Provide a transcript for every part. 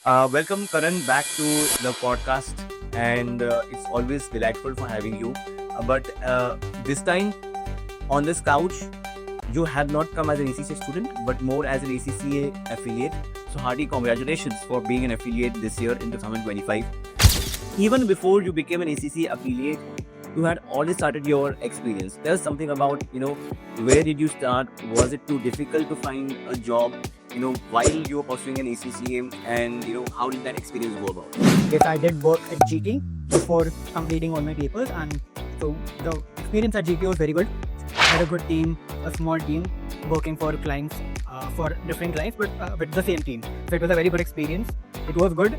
Welcome, Karan, back to the podcast, and it's always delightful for having you. But this time on this couch, you have not come as an ACCA student, but more as an ACCA affiliate. So, hearty congratulations for being an affiliate this year in 2025. Even before you became an ACCA affiliate, you had already started your experience. Tell us something about, where did you start? Was it too difficult to find a job, while you were pursuing an ACCA, and, how did that experience go about? Yes, I did work at GT before completing all my papers, and so the experience at GT was very good. I had a good team, a small team, working for clients, for different clients, but with the same team. So it was a very good experience. It was good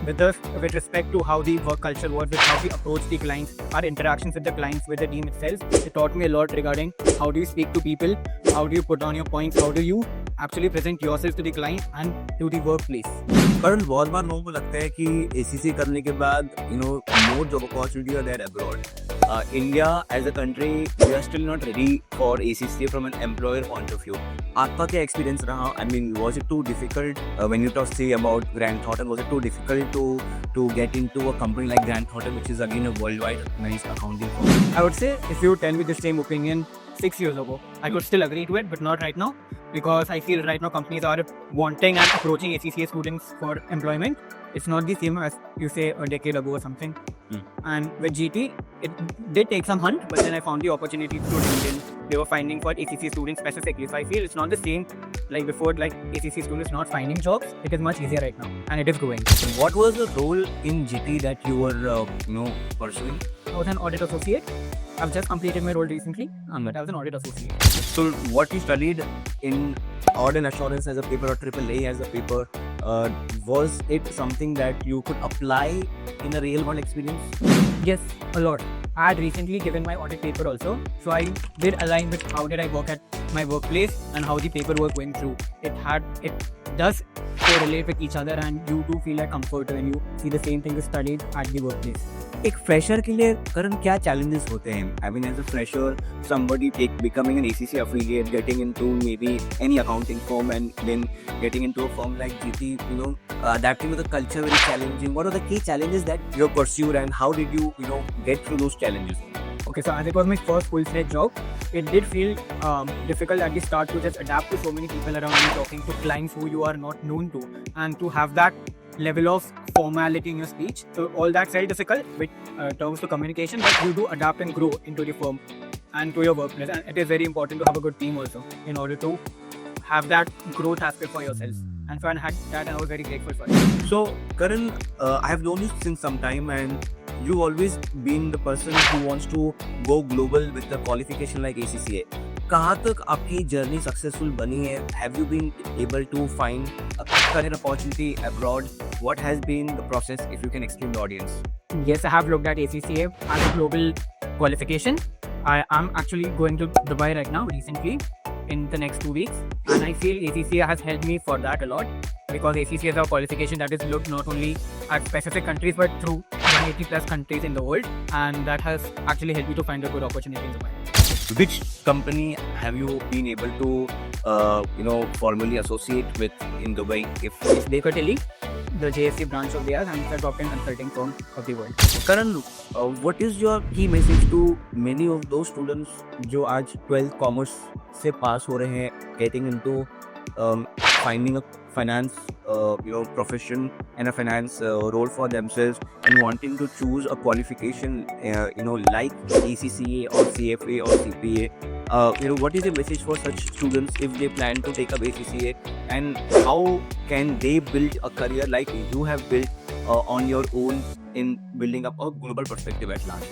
with respect to how the work culture was, with how we approach the clients, our interactions with the clients, with the team itself. It taught me a lot regarding how do you speak to people, how do you put on your points, how do you actually present yourself to the client and to the workplace. करण बहुत बार लोगों को लगता है कि ACCA करने के बाद more job opportunity are there abroad. India as a country, we are still not ready for ACCA from an employer point of view. आपका क्या experience रहा? I mean, was it too difficult when you talk say about Grant Thornton? Was it too difficult to get into a company like Grant Thornton, which is again a worldwide recognized accounting firm? I would say if you tell me the same opinion 6 years ago, I could still agree to it, but not right now, because I feel right now companies are wanting and approaching ACCA students for employment. It's not the same as you say a decade ago or something. And with GT, it did take some hunt, but then I found the opportunity through LinkedIn. They were finding for ACCA students specifically. So I feel it's not the same like before, like ACCA students not finding jobs. It is much easier right now, and it is growing. What was the role in GT that you were, pursuing? I was an audit associate. I've just completed my role recently, but I was an audit associate. So what you studied in audit and assurance as a paper or AAA as a paper, was it something that you could apply in a real world experience? Yes, a lot. I had recently given my audit paper also, so I did align with how did I work at my workplace and how the paperwork went through. It does correlate with each other, and you do feel like comfort when you see the same thing you studied at the workplace. एक fresher के लिए करण क्या challenges होते हैं? I mean, as a fresher, somebody becoming an ACCA affiliate, getting into maybe any accounting firm, and then getting into a firm like GT, adapting to the culture very challenging. What are the key challenges that you pursued, and how did you, get through those challenges? Okay, so as it was my first full-fledged job, it did feel difficult at the start to just adapt to so many people around you, talking to clients who you are not known to, and to have that level of formality in your speech. So all that's very difficult with terms to communication, but you do adapt and grow into the firm and to your workplace. And it is very important to have a good team also in order to have that growth aspect for yourself. And so I had that, and I was very grateful for it. So, Karan, I have known you since some time, and you've always been the person who wants to go global with the qualification like ACCA. कहाँ तक आपकी journey successful बनी है? Have you been able to find a career opportunity abroad? What has been the process, if you can explain the audience? Yes, I have looked at ACCA as a global qualification. I am actually going to Dubai right now recently in the next 2 weeks, and I feel ACCA has helped me for that a lot, because ACCA is a qualification that is looked not only at specific countries but through 180 plus countries in the world, and that has actually helped me to find a good opportunity in Dubai. Which company have you been able to, formally associate with in Dubai? It's Baker Tilly, the JSC branch of theirs, and it's a top 10 consulting firm of the world. Karan, what is your key message to many of those students जो आज 12th commerce से pass हो रहे हैं, getting into finding a finance profession and a finance role for themselves, and wanting to choose a qualification like ACCA or CFA or CPA? What is the message for such students if they plan to take up ACCA, and how can they build a career like you have built on your own in building up a global perspective at large?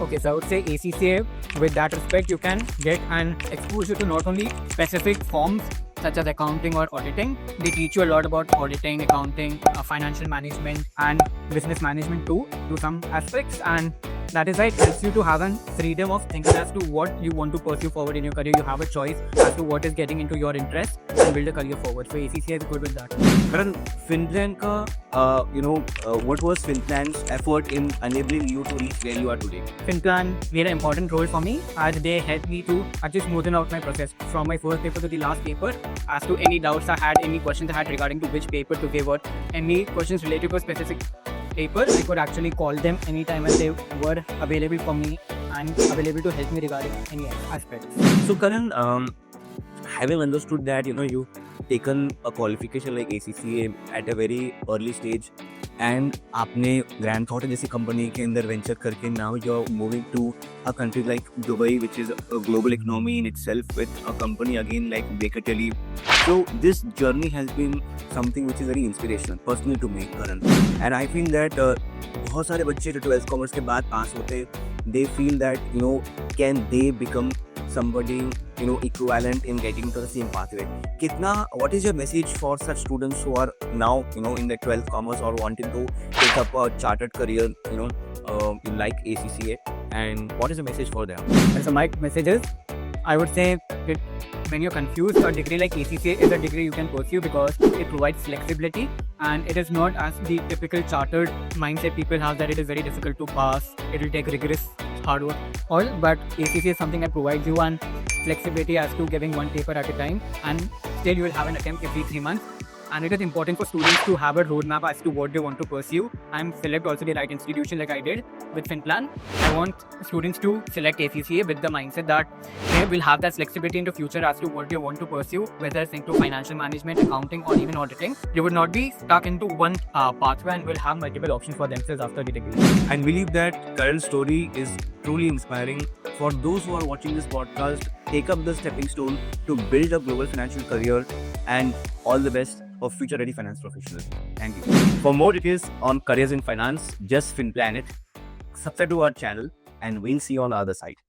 Okay, so I would say ACCA, with that respect, you can get an exposure to not only specific forms such as accounting or auditing. They teach you a lot about auditing, accounting, financial management, and business management too, to some aspects. And That is why it helps you to have a freedom of thinking as to what you want to pursue forward in your career. You have a choice as to what is getting into your interest and build a career forward. So ACCA is good with that. Karan, Finplan ka, what was Finplan's effort in enabling you to reach where you are today? Finplan played an important role for me as they helped me to actually smoothen out my process from my first paper to the last paper. As to any doubts I had, any questions I had regarding to which paper to give, or any questions related to a specific paper, I could actually call them anytime and they were available for me and available to help me regarding any aspect. So Karan, having understood that you've taken a qualification like ACCA at a very early stage and आपने Grand Thought जैसी company के अंदर venture करके now you're moving to a country like Dubai, which is a global economy in itself, with a company again like Baker Tilly. So this journey has been something which is very inspirational personally to me, Karan. And I feel that बहुत सारे बच्चे जो 12th commerce के बाद पास होते, they feel that can they become somebody equivalent in getting into the same pathway. What is your message for such students who are now in the 12th commerce or wanting to take up a chartered career like ACCA, and what is the message for them? And so my message is, I would say that when you're confused, a degree like ACCA is a degree you can pursue because it provides flexibility and it is not as the typical chartered mindset people have that it is very difficult to pass, it will take rigorous hard work, but ACCA is something that provides you one flexibility as to giving one paper at a time, and still you will have an attempt every 3 months. And it is important for students to have a roadmap as to what they want to pursue and select also the right institution like I did with Finplan. I want students to select ACCA with the mindset that they will have that flexibility in the future as to what they want to pursue, whether it's into financial management, accounting, or even auditing. They would not be stuck into one pathway and will have multiple options for themselves after the degree. I believe that Karan's story is truly inspiring. For those who are watching this podcast, take up the stepping stone to build a global financial career, and all the best for future ready finance professionals. Thank you. For more details on careers in finance, just Finplan it. Subscribe to our channel and we'll see you on the other side.